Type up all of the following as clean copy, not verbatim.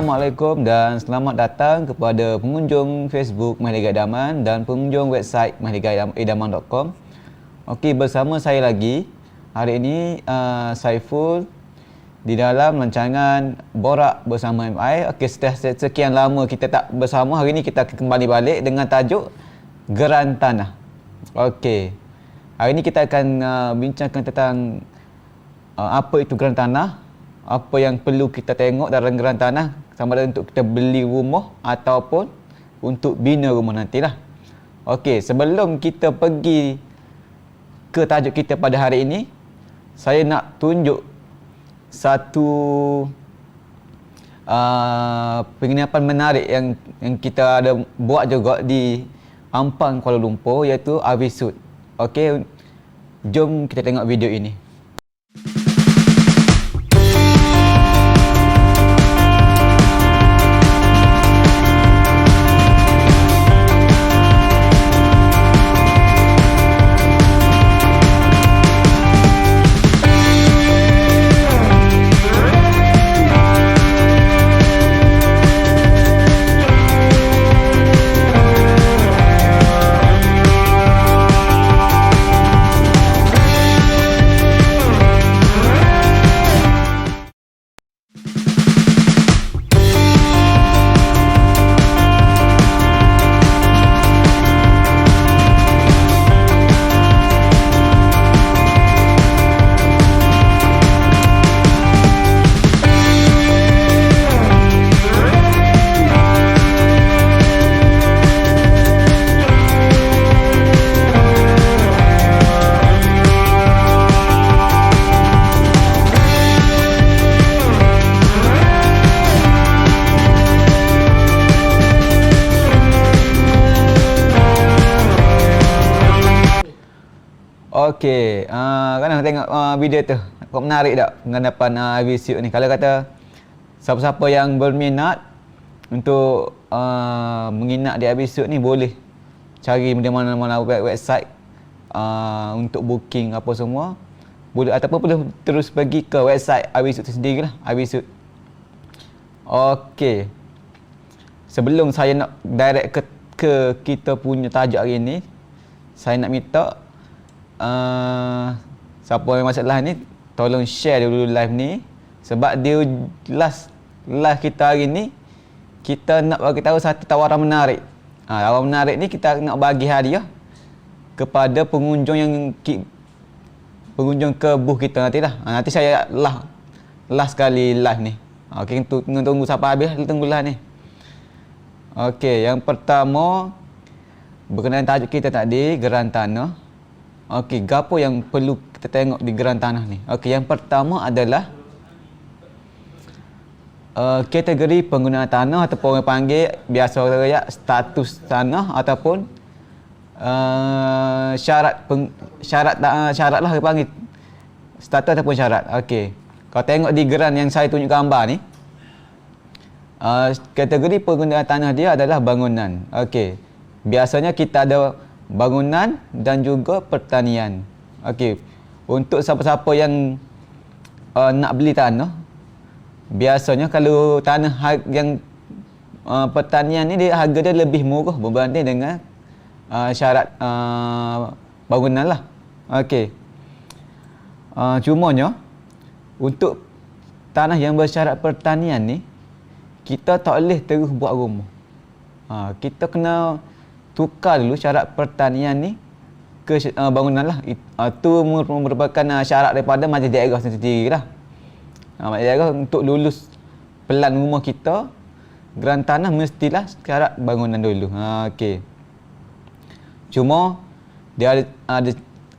Assalamualaikum dan selamat datang kepada pengunjung Facebook Mahligai Idaman dan pengunjung website mahligaiidaman.com. Okey, bersama saya lagi. Hari ini Saiful di dalam rancangan Borak Bersama MI. Okey, setelah sekian lama kita tak bersama, hari ini kita kembali balik dengan tajuk Geran Tanah. Okey. Hari ini kita akan bincangkan tentang apa itu geran tanah, apa yang perlu kita tengok dalam geran tanah, sama ada untuk kita beli rumah ataupun untuk bina rumah nantilah. Okey, sebelum kita pergi ke tajuk kita pada hari ini, saya nak tunjuk satu penginapan menarik yang kita ada buat juga di Ampang, Kuala Lumpur, iaitu Avisud. Okey, jom kita tengok video ini. Okey, kan tengok video tu. Kok menarik tak penganapan Avisud ni. Kalau kata siapa-siapa yang berminat untuk menginap di Avisud ni, boleh cari di mana-mana website untuk booking apa semua. Boleh, ataupun boleh terus pergi ke website Avisud tu sendirilah, Avisud. Okey. Sebelum saya nak direct ke kita punya tajuk hari ni, saya nak minta siapa yang masalah ni, tolong share dulu live ni, sebab dia last kita hari ni, kita nak bagi tahu satu tawaran menarik. Tawaran menarik ni kita nak bagi hadiah kepada pengunjung pengunjung ke booth kita nantilah. Nanti saya last sekali live ni. Okey, tunggu sampai habis, tunggulah ni. Okey, yang pertama berkenaan tajuk kita tadi, geran tanah. Okey, gapo yang perlu kita tengok di geran tanah ni? Okey, yang pertama adalah kategori penggunaan tanah, ataupun orang panggil biasa orang status tanah, ataupun syarat lah orang panggil, status ataupun syarat. Okey, kalau tengok di geran yang saya tunjuk gambar ni, kategori penggunaan tanah dia adalah bangunan. Okey, biasanya kita ada bangunan dan juga pertanian. Okey, untuk siapa-siapa yang nak beli tanah, biasanya kalau tanah yang pertanian ni, harga dia lebih murah berbanding dengan syarat bangunan lah. Okey, cumanya untuk tanah yang bersyarat pertanian ni, kita tak boleh terus buat rumah. Kita kena tukar dulu syarat pertanian ni ke bangunan lah. Itu merupakan syarat daripada Majlis Daerah sendiri lah. Majlis Daerah untuk lulus pelan rumah kita, geran tanah mestilah syarat bangunan dulu. Okey. Cuma dia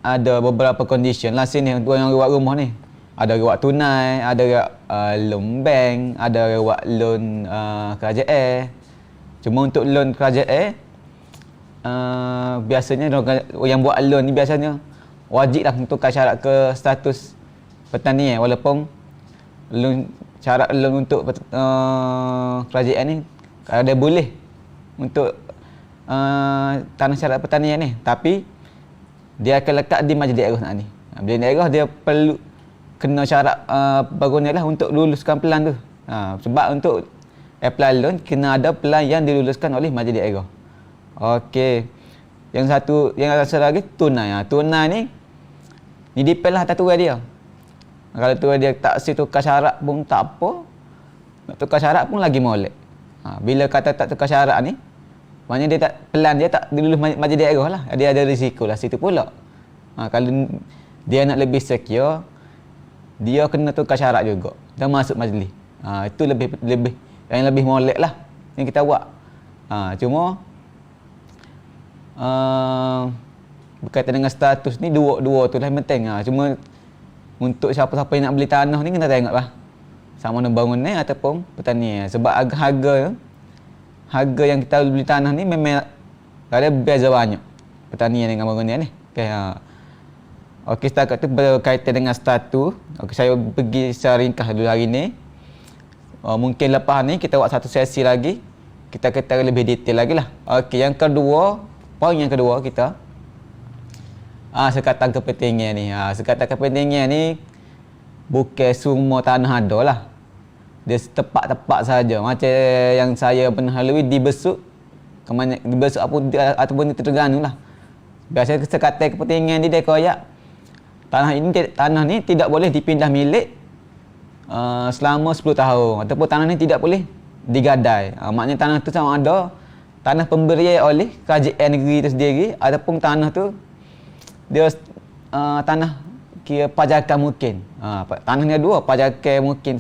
ada beberapa condition lah sini untuk yang buat rumah ni. Ada buat tunai, ada loan bank, ada buat loan kerajaan. Cuma untuk loan kerajaan, biasanya yang buat loan ni biasanya wajib lah untuk syarat ke status pertanian, walaupun syarat loan untuk kerajaan ni ada boleh untuk tanah syarat pertanian ni, tapi dia akan lekat di Majlis Daerah ni. Majlis Daerah dia perlu kena syarat bangunan lah untuk luluskan pelan tu. Sebab untuk apply loan, kena ada pelan yang diluluskan oleh Majlis Daerah. Okey. Yang satu lagi tunai. Tunai ni depend lah atas tuan dia. Kalau tuan dia tak tukar syarat pun tak apa. Nak tukar syarat pun lagi molek. Bila kata tak tukar syarat ni, maknanya dia tak pelan dia tak dilulus Majlis Daerah lah. Dia ada risiko lah situ pula. Kalau dia nak lebih secure, dia kena tukar syarat juga dan masuk majlis. Itu lebih molek lah yang kita buat. Cuma berkaitan dengan status ni dua tu lah yang penting. Cuma untuk siapa-siapa yang nak beli tanah ni kena tengok lah sama ada bangunan ataupun pertanian. Sebab harga yang kita beli tanah ni memang ada beza banyak pertanian dengan bangunan ni. Okey, setakat tu berkaitan dengan status. Okey, saya pergi secara ringkas dulu hari ni. Mungkin lepas ni kita buat satu sesi lagi. Kita lebih detail lagi lah. Okey, poin yang kedua kita sekatan kepentingan ni. Sekatan kepentingan ni bukan semua tanah ada lah. Dia tepat-tepat saja. Macam yang saya pernah lalui di Besut. Di Besut ataupun di Terengganu lah. Biasanya sekatan kepentingan ni dia koyak tanah ni tidak boleh dipindah milik selama 10 tahun ataupun tanah ni tidak boleh digadai. Maknanya tanah tu sama ada tanah pemberian oleh kerajaan negeri itu sendiri ataupun tanah tu dia tanah kira pajakan mungkin. Tanah ni dua, pajakan mungkin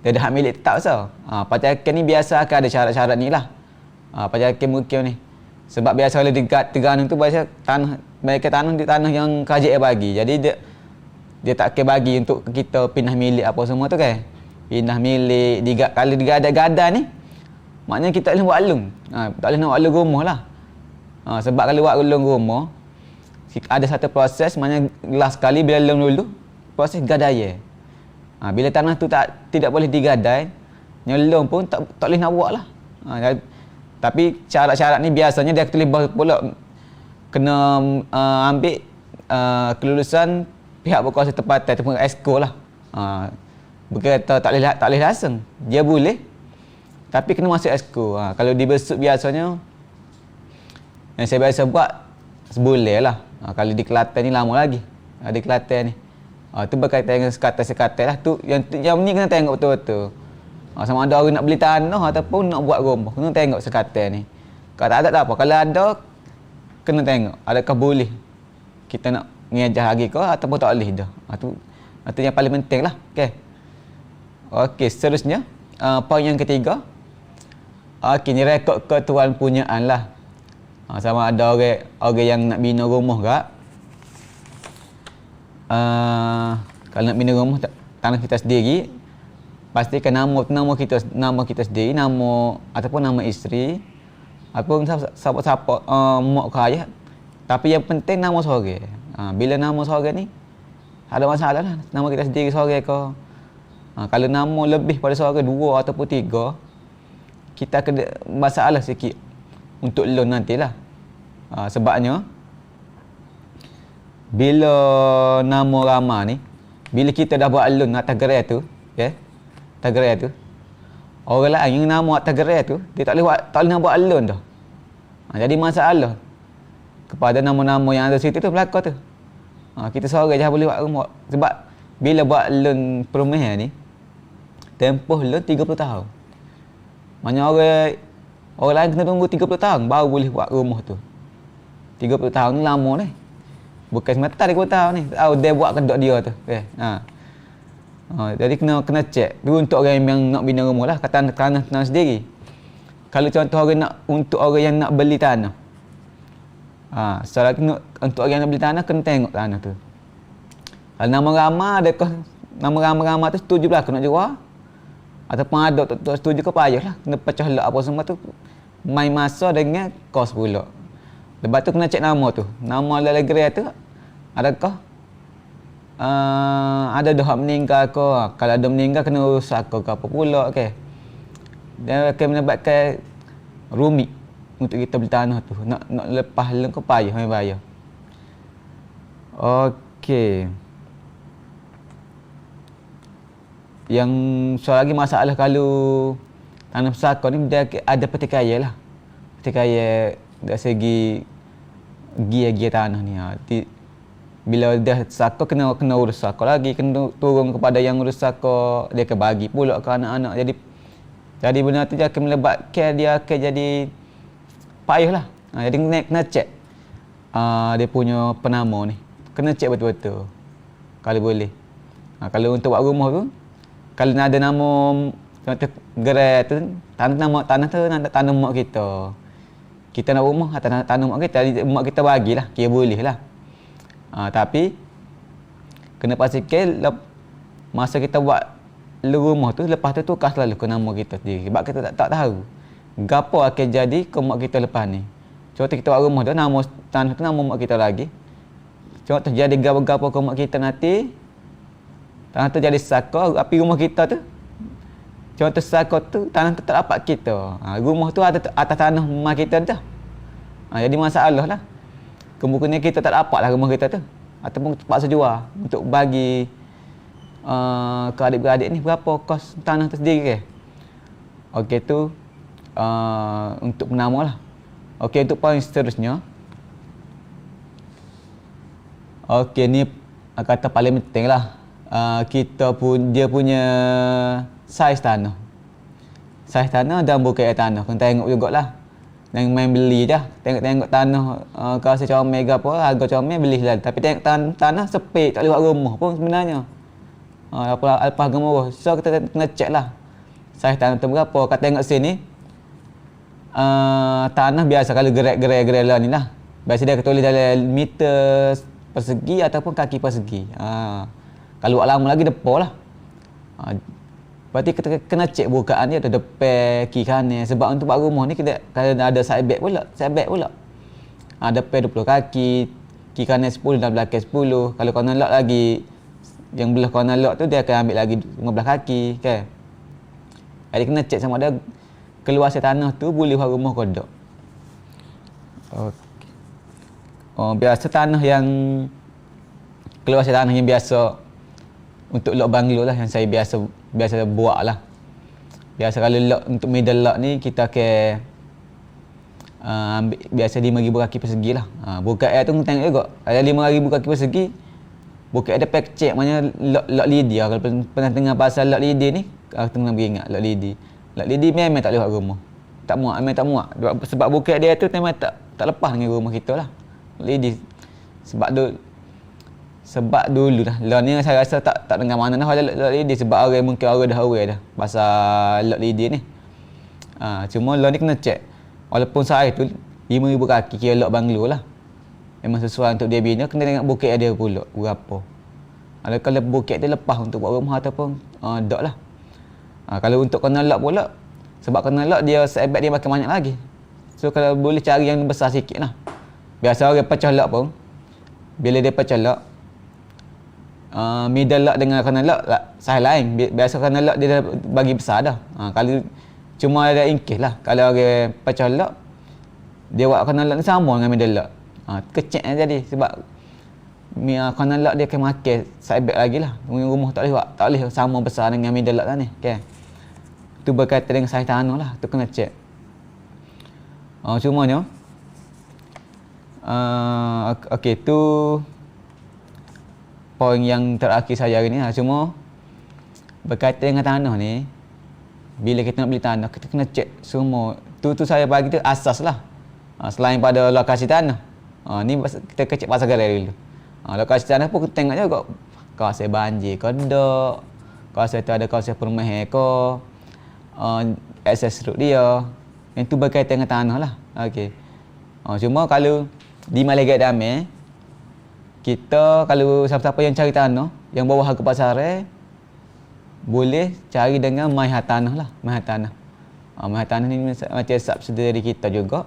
dia ada hak milik tetap pajakan ni biasa akan ada syarat-syarat ni lah. Pajakan mungkin ni sebab biasa kalau dekat Terengganu tu biasa tanah yang kerajaan bagi. Jadi dia tak akan bagi untuk kita pindah milik apa semua tu kan. Pindah milik kalau digadai-gadai ni maknanya kita boleh buat alung. Tak boleh nak buat alung rumah lah. Sebab kalau buat alung rumah ada satu proses, maknanya last kali bila alung dulu proses gadai. Bila tanah tu tidak boleh digadai, nyelong pun tak boleh nak buat lah. Tapi syarat-syarat ni biasanya dia tulis pula kena ambil kelulusan pihak berkuasa tempatan ataupun ESCO lah. Berkata tak boleh lasang. Dia boleh tapi kena masuk ESCO. Kalau di Besut biasanya yang saya biasa buat sebulan lah. Kalau di Kelantan ni lama lagi. Di Kelantan ni. Tu berkaitan dengan sekatan lah. Tu yang ni kena tengok betul-betul. Sama ada orang nak beli tanah ataupun nak buat rumah. Kena tengok sekatan ni. Kalau tak ada apa. Kalau ada, kena tengok. Adakah boleh kita nak ngejah lagi ke ataupun tak boleh dah. Itu yang paling penting lah. Okey, seterusnya. Poin yang ketiga. Okey, ni rekod ketuan punyaan lah. Sama ada orang yang nak bina rumah ke. Kalau nak bina rumah tanah kita sendiri, pastikan nama kita sendiri, nama ataupun nama isteri ataupun siapa-siapa mak ke ayah. Tapi yang penting nama seorang. Bila nama seorang ni ada masalah lah. Nama kita sendiri seorang ke. Kalau nama lebih pada seorang, dua ataupun tiga, kita kena masalah sikit untuk loan nantilah. Sebabnya bila nama ramah ni, bila kita dah buat loan atas gerai tu, atas gerai tu, orang lain yang nama atas gerai tu, dia tak boleh nak buat loan dah. Jadi masalah kepada nama-nama yang ada situ tu berlaku tu. Kita seorang je boleh buat rumah. Sebab bila buat loan perumahan ni, tempoh loan 30 tahun. Maknanya orang lain kena tunggu 30 tahun baru boleh buat rumah tu. 30 tahun ni lama ni. Bukan semata 30 tahun ni. Dia buat kedok dia tu. Jadi kena cek. Itu untuk orang yang nak bina rumah lah. Kata tanah sendiri. Kalau contoh untuk orang yang nak beli tanah. Setelah untuk orang yang nak beli tanah, kena tengok tanah tu. Kalau nama ramah, adakah nama ramah tu setuju lah kena jual? Ataupun ada tak setuju ke payah lah. Kena pecah lah apa semua tu. Main masa dengan kos pula. Lepas tu kena cek nama tu. Nama dalam gerai tu, adakah ada dah meninggal ke? Kalau ada meninggal, kena urusan ke apa pula ke? Dia akan menyebabkan rumit untuk kita beli tanah tu. Nak lepas lem ke payah, main bayar. Okey. Yang soal lagi masalah kalau tanah pesakar ni dia ada pertikaian lah. Pertikaian dari segi gia tanah ni. Bila dah sakar kena urus sakar lagi, kena turun kepada yang urus sakar, dia akan bagi pula ke anak-anak. Jadi benda tu dia akan melibatkan, dia akan jadi payah lah. Jadi kena check dia punya penama ni. Kena check betul-betul kalau boleh. Kalau untuk buat rumah tu, kalau ada nama contoh gerai tu, tanah tu tanah mak kita. Kita nak rumah tanah mak kita, mak kita bagilah, kira boleh lah. Tapi kena pastikan masa kita buat rumah tu, lepas tu tukar selalu ke nama kita sendiri. Sebab kita tak tahu gapo akan jadi ke mak kita lepas ni. Contoh kita buat rumah tu, nama tanah tu nama mak kita lagi. Contoh jadi gapo ke mak kita nanti, tanah tu jadi sakar, api rumah kita tu, contoh sakar tu, tanah tu tak dapat kita. Rumah tu ada atas tanah mak kita dah. Jadi masalah lah. Kemungkinan kita tak dapat lah rumah kita tu. Ataupun terpaksa jual untuk bagi ke adik-beradik ni berapa kos tanah tu sendiri ke. Okey tu untuk penama lah. Okey, untuk poin seterusnya. Okey, ni kata paling penting lah. Dia punya saiz tanah. Saiz tanah dan bukaan tanah. Kena tengok jugalah. Jangan main beli dah. Tengok tanah kawasan comel ke apa, harga comel beli lah. Tapi tengok tanah sepik, tak boleh buat rumah pun sebenarnya. Apa harga murah. So kita kena check lah saiz tanah tu berapa. Kalau tengok sini tanah biasa kalau gerai lah ni lah. Biasa dia tulis dalam meter persegi ataupun kaki persegi. Kalau buat lama lagi depan lah. Berarti kita kena cek bukaan dia ada depan, kiri kanan. Sebab untuk buat rumah ni kita kalau ada side back pula. Depan 20 kaki, kiri kanan 10 dan belakang 10. Kalau corner lock lagi, yang belah corner lock tu dia akan ambil lagi 15 kaki kan. Jadi kena cek sama ada keluasan tanah tu boleh buat rumah ke tak. Okey. Biasa tanah yang keluasan tanah yang biasa untuk lot banglo lah yang saya biasa buat lah. Biasa kalau lot untuk middle lot ni kita akan ambil biasa 5,000 kaki persegi lah. Bukaan tu tengok juga. Kalau 5,000 kaki persegi, bukaan ada pack check maknanya lot lidi. Kalau pernah dengar pasal lot lidi ni, tengah beringat lot lidi. Lot lidi memang tak boleh buat rumah. Memang tak muat. Sebab bukaan dia tu memang tak lepas dengan rumah kita lah. Lot lidi. Sebab dulu dah. Lot ni saya rasa tak dengar mana dah lot lidi sebab mungkin orang dah aware dah pasal lot lidi ni. Cuma lot ni kena check. Walaupun saya tu 5,000 kaki kira lot banglo lah. Memang sesuai untuk dia bina, kena tengok bukit dia pula berapa. Kalau bukit dia lepas untuk buat rumah ataupun tak lah. Kalau untuk corner lot pula, sebab corner lot dia setback dia makin banyak lagi. So kalau boleh cari yang besar sikit lah. Biasa orang pecah lot pun, bila dia pecah lot, middle lot dengan corner lot saiz lain. Biasa corner lot dia dah bagi besar dah. Kalau cuma ada ingkis lah. Kalau orang pecah lot, dia buat corner lot ni sama dengan middle lot. Kecil jadi sebab corner lot dia akan makan side back lagi lah. Rumah tak boleh sama besar dengan middle lot lah ni. Okay. Tu berkaitan dengan saiz tanah lah. Tu kena check. Cumanya okey tu poin yang terakhir saya hari ni lah. Cuma berkaitan dengan tanah ni, bila kita nak beli tanah, kita kena check semua. Tu saya bagi tu asas lah. Selain pada lokasi tanah. Ni kita check pasal gerai dulu. Lokasi tanah pun kita tengok juga. Kawasan banjir ke tak, kawasan tu ada kawasan permahan ke, akses road dia. Yang tu berkaitan dengan tanah lah. Okey. Cuma kalau di Malaikat Damai, kita kalau siapa-siapa yang cari tanah yang bawah harga pasaran, boleh cari dengan MyHartanah lah. MyHartanah. MyHartanah ni macam subsidiary kita juga.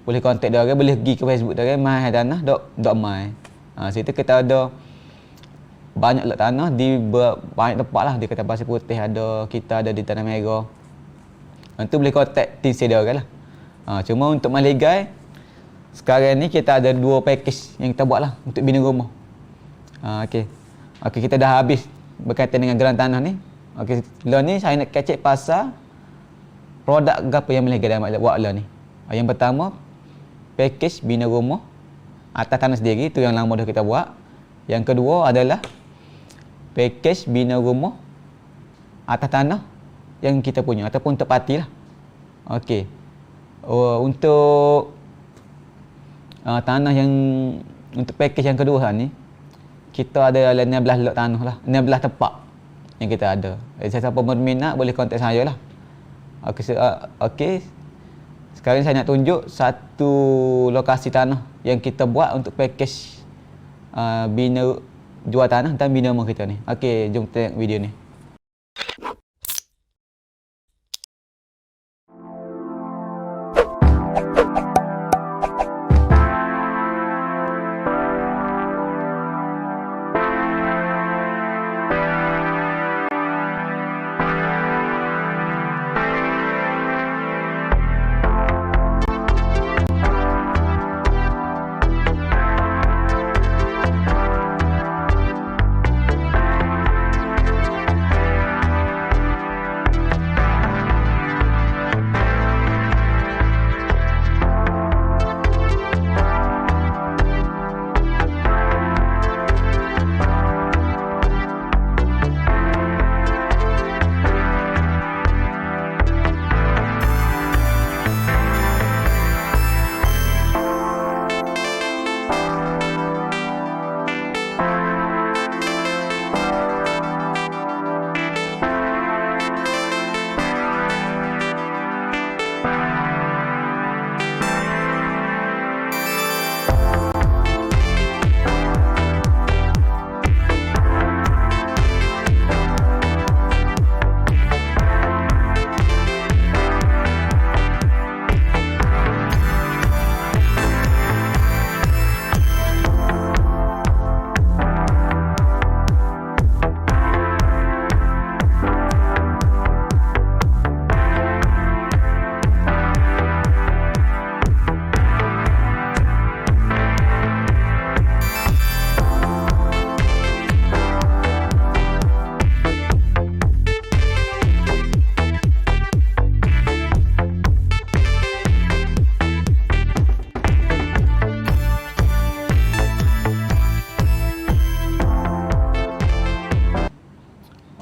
Boleh kontak dia orang, boleh pergi ke Facebook dia orang, myhartanah.my. Situ kita ada banyak lot tanah di banyak tempat lah. Di Kota Pasir Putih ada, kita ada di Tanah Merah. Nanti boleh kontak tim dia orang lah. Cuma untuk Maligai, sekarang ni kita ada 2 package yang kita buat lah untuk bina rumah. Okey, kita dah habis berkaitan dengan geran tanah ni. Okey, lah ni saya nak kecek pasal produk apa yang Mahligai Damat buat lah ni. Yang pertama, package bina rumah atas tanah sendiri, tu yang lama dah kita buat. Yang kedua adalah package bina rumah atas tanah yang kita punya ataupun tepati lah. Okey. Untuk tanah yang untuk package yang kedua ni, kita ada 16 lot tanah lah, 16 tempat yang kita ada. Siapa berminat boleh kontak saya lah. Okey. Sekarang saya nak tunjuk satu lokasi tanah yang kita buat untuk package bina jual tanah dan bina rumah kita ni. Okey, jom tengok video ni.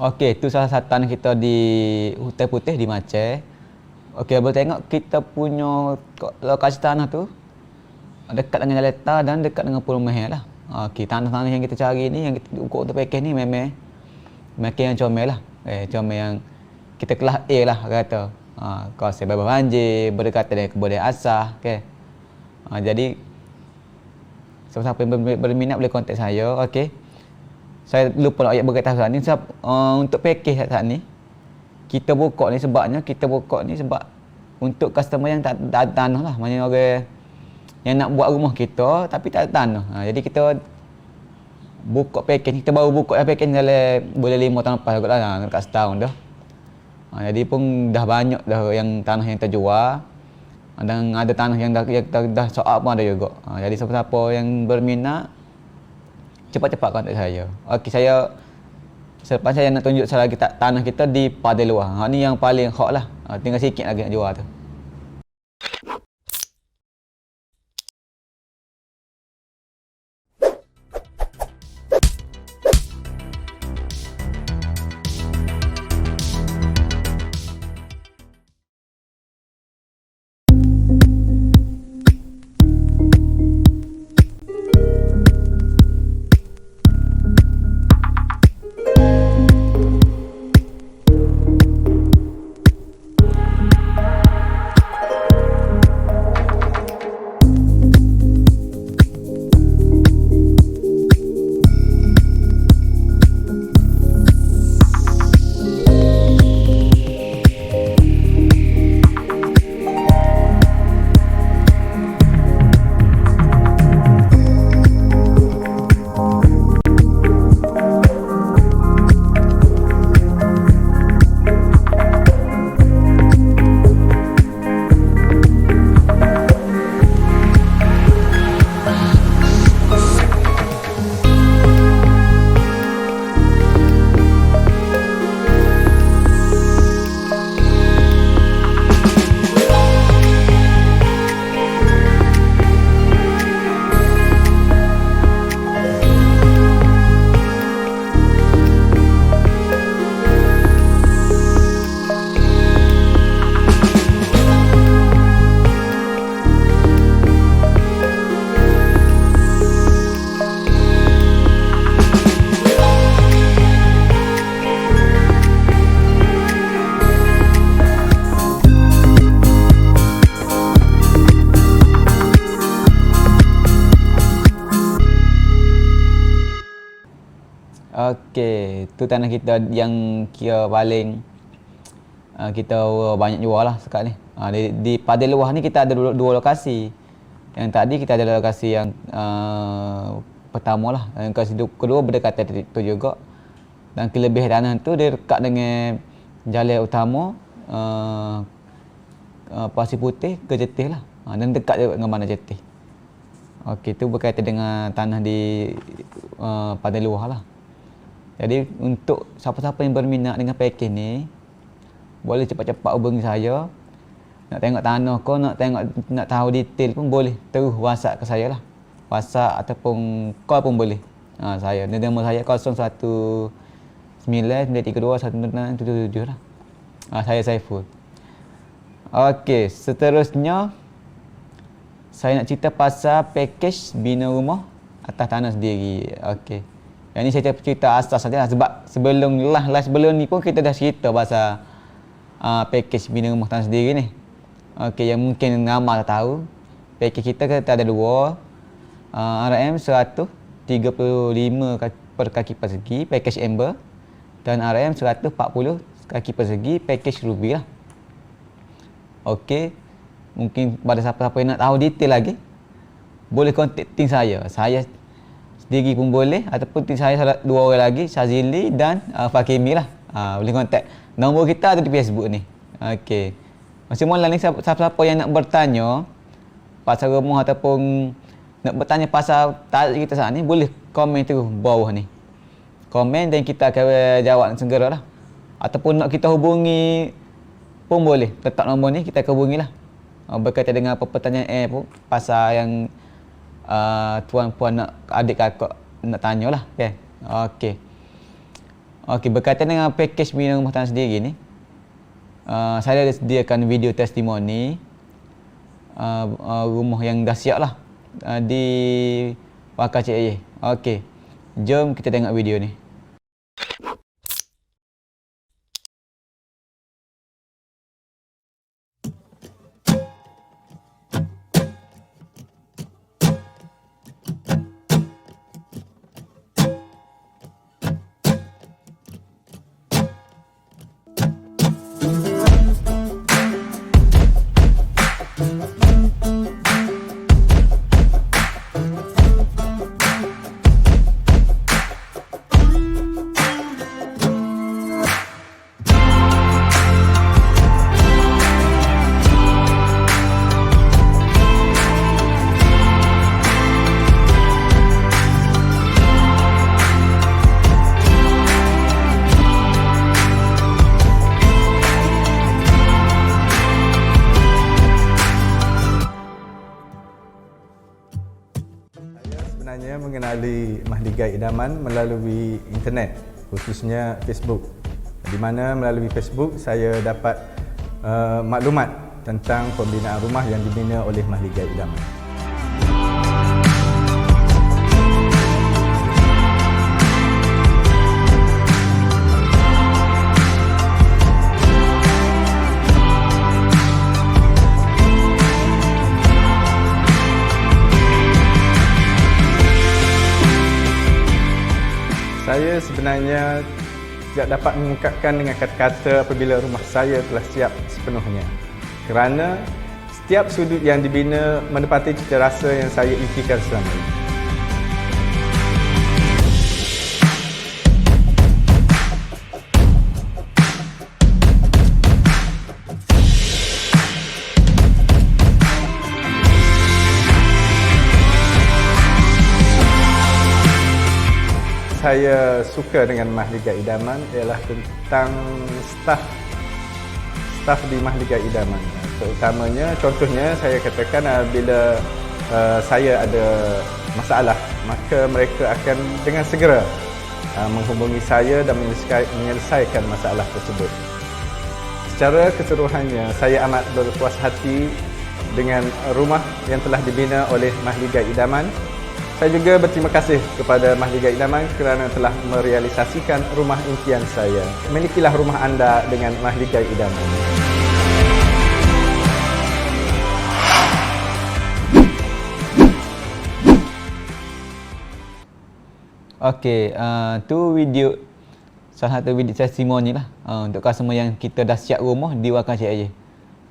Okey, itu salah satu tanah kita di Hutan Putih di Maceh. Okey, boleh tengok kita punya lokasi tanah tu dekat dengan jalan tar dan dekat dengan Pulau Mehel lah. Okey, tanah-tanah yang kita cari ni, yang kita ukur untuk package ni memang yang comel lah. Comel yang kita kelas A lah kata. Kawasan bebas banjir, berdekatan dengan kebun asah. Okay. Jadi, siapa-siapa yang berminat boleh kontak saya. Okey. Saya lupa nak ayat berkata saat ni. Untuk package saat ni, kita buka ni sebabnya sebab untuk customer yang tak ada tanah lah. Maksudnya orang yang nak buat rumah kita tapi tak ada tanah. Jadi kita buka package. Kita baru buka package dalam boleh 5 tahun lepas kot lah. Dekat setahun dah. Jadi pun dah banyak dah yang tanah yang terjual. Dan ada tanah yang dah soal pun ada juga. Jadi siapa-siapa yang berminat, cepat-cepat kontak saya. Okey, selepas saya nak tunjuk lagi tanah kita di Padang Luar. Ni yang paling hot lah. Tinggal sikit lagi nak jual tu. Okey, tu tanah kita yang kira paling kita banyak jual lah sekarang ni. Di Padang Luah ni kita ada dua lokasi. Yang tadi kita ada lokasi yang pertama lah. Yang lokasi kedua berdekatan tu juga. Dan kelebihan tanah tu dia dekat dengan jalan utama Pasir Putih ke Jetih lah. Dan dekat juga dengan Bandar Jetih. Okey, tu berkaitan dengan tanah di Padang Luah lah. Jadi untuk siapa-siapa yang berminat dengan pakej ni, boleh cepat-cepat hubungi saya. Nak tengok tanah kau, nak tahu detail pun boleh. Terus WhatsApp ke saya lah. WhatsApp ataupun call pun boleh. Saya, nombor saya 019-932-197 lah. Saya Saiful. Okey, seterusnya saya nak cerita pasal pakej bina rumah atas tanah sendiri. Okey. Yang ni saya cerita asas saja lah, sebab sebelum ni pun kita dah cerita pasal pakej bina rumah tanah sendiri ni. Okey, yang mungkin ramai tak tahu, pakej kita ada dua, RM 135 per kaki persegi pakej Amber, dan RM 140 kaki persegi pakej Ruby lah. Okey, mungkin pada siapa-siapa yang nak tahu detail lagi, boleh kontak tim saya sendiri pun boleh, ataupun tim saya dua orang lagi, Syazili dan Fakimi lah. Boleh kontak. Nombor kita ada di Facebook ni. Okey. Macam mana ni, siapa-siapa yang nak bertanya pasal rumah ataupun nak bertanya pasal tarik kita saat ni, boleh komen terus bawah ni. Komen dan kita akan jawab segera lah. Ataupun nak kita hubungi pun boleh. Letak nombor ni, kita akan hubungilah. Berkaitan dengan apa pertanyaan pun pasal yang tuan-puan nak adik kakak nak tanya lah. Okey. Okey, berkaitan dengan pakej bina rumah tanah sendiri ni, saya ada sediakan video testimoni rumah yang dah siap lah di Pakar Cik Ayah. Okey, jom kita tengok video ni. Sebenarnya mengenali Mahligai Idaman melalui internet, khususnya Facebook. Di mana melalui Facebook saya dapat maklumat tentang pembinaan rumah yang dibina oleh Mahligai Idaman. Saya sebenarnya tidak dapat mengungkapkan dengan kata-kata apabila rumah saya telah siap sepenuhnya. Kerana setiap sudut yang dibina menepati cita rasa yang saya impikan selama ini. Saya suka dengan Mahligai Idaman ialah tentang staf di Mahligai Idaman. Terutamanya, contohnya saya katakan bila saya ada masalah, maka mereka akan dengan segera menghubungi saya dan menyelesaikan masalah tersebut. Secara keseluruhannya, saya amat berpuas hati dengan rumah yang telah dibina oleh Mahligai Idaman. Saya juga berterima kasih kepada Mahligai Idaman kerana telah merealisasikan rumah impian saya. Milikilah rumah anda dengan Mahligai Idaman. Okey, tu video salah satu video testimoni lah untuk customer yang kita dah siap rumah di Wakang Cik Aje.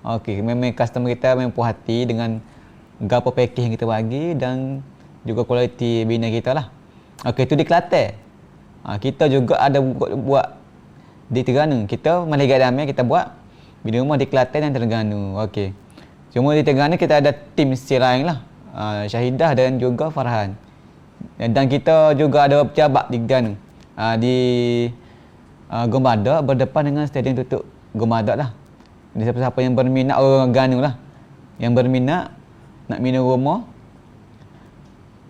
Okey, memang customer kita memang puas hati dengan gapo package yang kita bagi dan juga kualiti bina kita lah. Okey, tu di Kelantan. Kita juga ada buat di Terengganu. Kita Mahligai Damai kita buat bina rumah di Kelantan dan Terengganu. Okey. Cuma di Terengganu kita ada tim still lain lah. Syahidah dan juga Farhan. Dan kita juga ada pejabat di Terengganu. Di Gombada berdepan dengan stadium tutup Gombada lah. Jadi siapa-siapa yang berminat orang Terengganu lah, yang berminat nak bina rumah,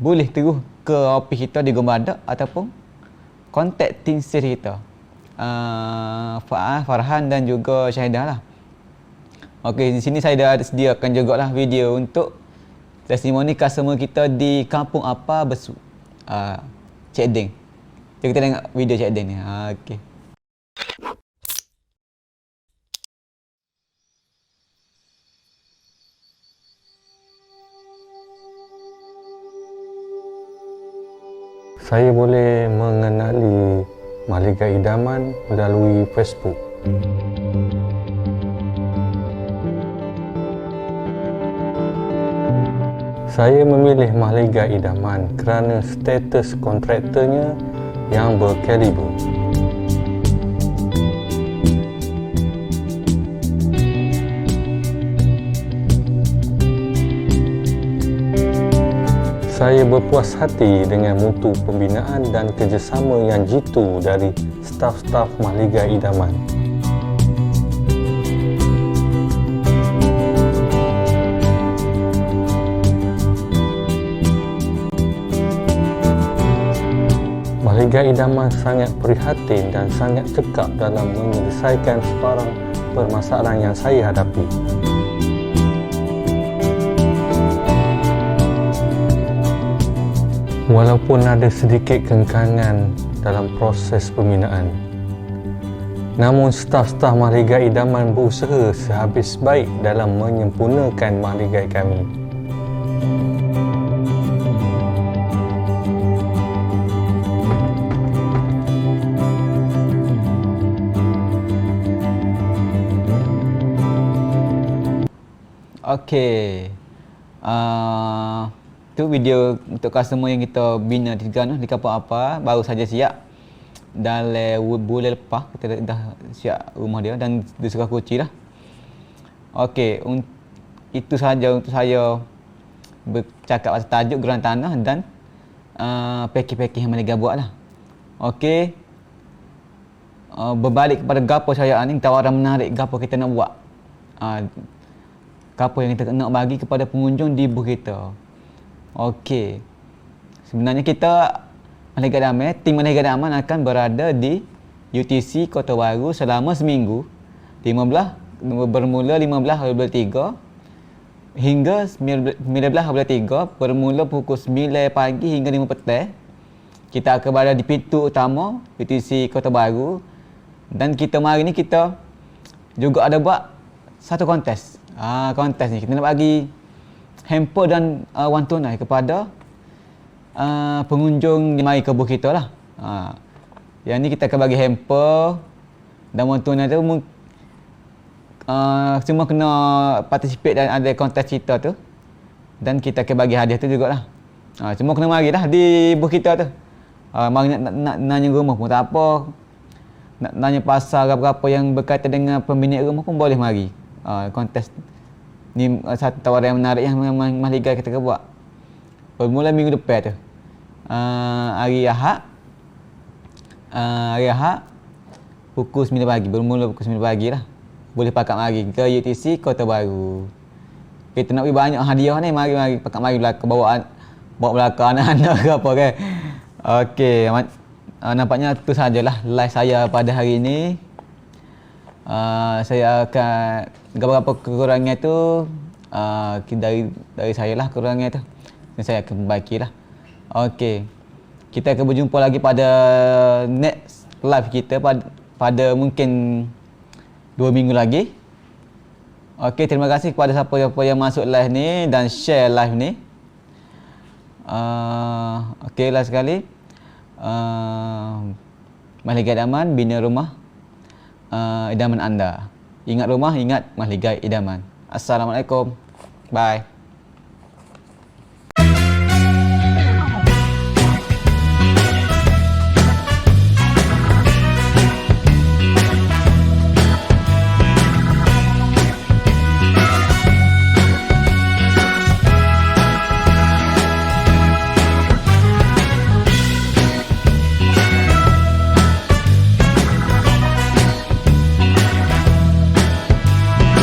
boleh terus ke office kita di Gombada ataupun kontak tim sales kita. Farhan dan juga Syahidah lah. Okey, di sini saya dah sediakan jugalah video untuk testimoni customer kita di kampung apa Cik Ding. Jom kita tengok video Cik Ding ni. Okey. Saya boleh mengenali Mahligai Idaman melalui Facebook. Saya memilih Mahligai Idaman kerana status kontraktornya yang berkaliber. Saya berpuas hati dengan mutu pembinaan dan kerjasama yang jitu dari staf-staf Mahligai Idaman. Mahligai Idaman sangat prihatin dan sangat cekap dalam menyelesaikan sebarang permasalahan yang saya hadapi. Walaupun ada sedikit kengkangan dalam proses pembinaan, namun staf-staf Mahligai Idaman berusaha sehabis baik dalam menyempurnakan mahligai kami. Okey. Tu video untuk customer yang kita bina di Terengganu di kampung apa baru saja siap. Dalam bulan lepas kita dah siap rumah dia dan diserah kunci dah. Okey, itu sahaja untuk saya bercakap atas tajuk Geran Tanah dan package-package yang Mahligai buat lah. Okey. Berbalik kepada gapo saya ni, tawaran menarik gapo kita nak buat. Gapo yang kita nak bagi kepada pengunjung di booth kita. Okey. Sebenarnya kita Mahligai Damai, tim Mahligai Damai akan berada di UTC Kota Baru selama seminggu. Bermula 15.3 hingga 19.3 bermula pukul 9 pagi hingga 5 petang. Kita akan berada di pintu utama UTC Kota Baru dan kita hari ni kita juga ada buat satu kontes. Kontes ni kita nak bagi hamper dan wang tunai kepada pengunjung yang mari ke booth kita lah. Yang ni kita akan bagi hamper dan wang tunai tu semua kena participate dan ada kontes kita tu. Dan kita akan bagi hadiah tu jugalah. Semua kena mari lah di booth kita tu. Mari nak nanya rumah pun tak apa. Nak nanya pasal apa-apa yang berkaitan dengan pembinaan rumah pun boleh mari. Kontes ni satu tawaran yang menarik yang Mahligai kita buat. Bermula minggu depan tu. Hari Ahad. Pukul 9 pagi. Bermula pukul 9 pagi lah. Boleh pakat mari ke UTC Kota Baru. Kita nak beri banyak hadiah ni. Mari pakat mari belakang bawa belakang anak-anak ke apa kan. Okey, nampaknya tu sajalah live saya pada hari ini. Saya akan beberapa kekurangan tu dari saya lah kekurangan tu. Dan saya akan perbaikilah. Okey. Kita akan berjumpa lagi pada next live kita pada mungkin 2 minggu lagi. Okey, terima kasih kepada siapa-siapa yang masuk live ni dan share live ni. Okey, last sekali. Mahligai Idaman bina rumah idaman anda. Ingat rumah, ingat Mahligai Idaman. Assalamualaikum. Bye.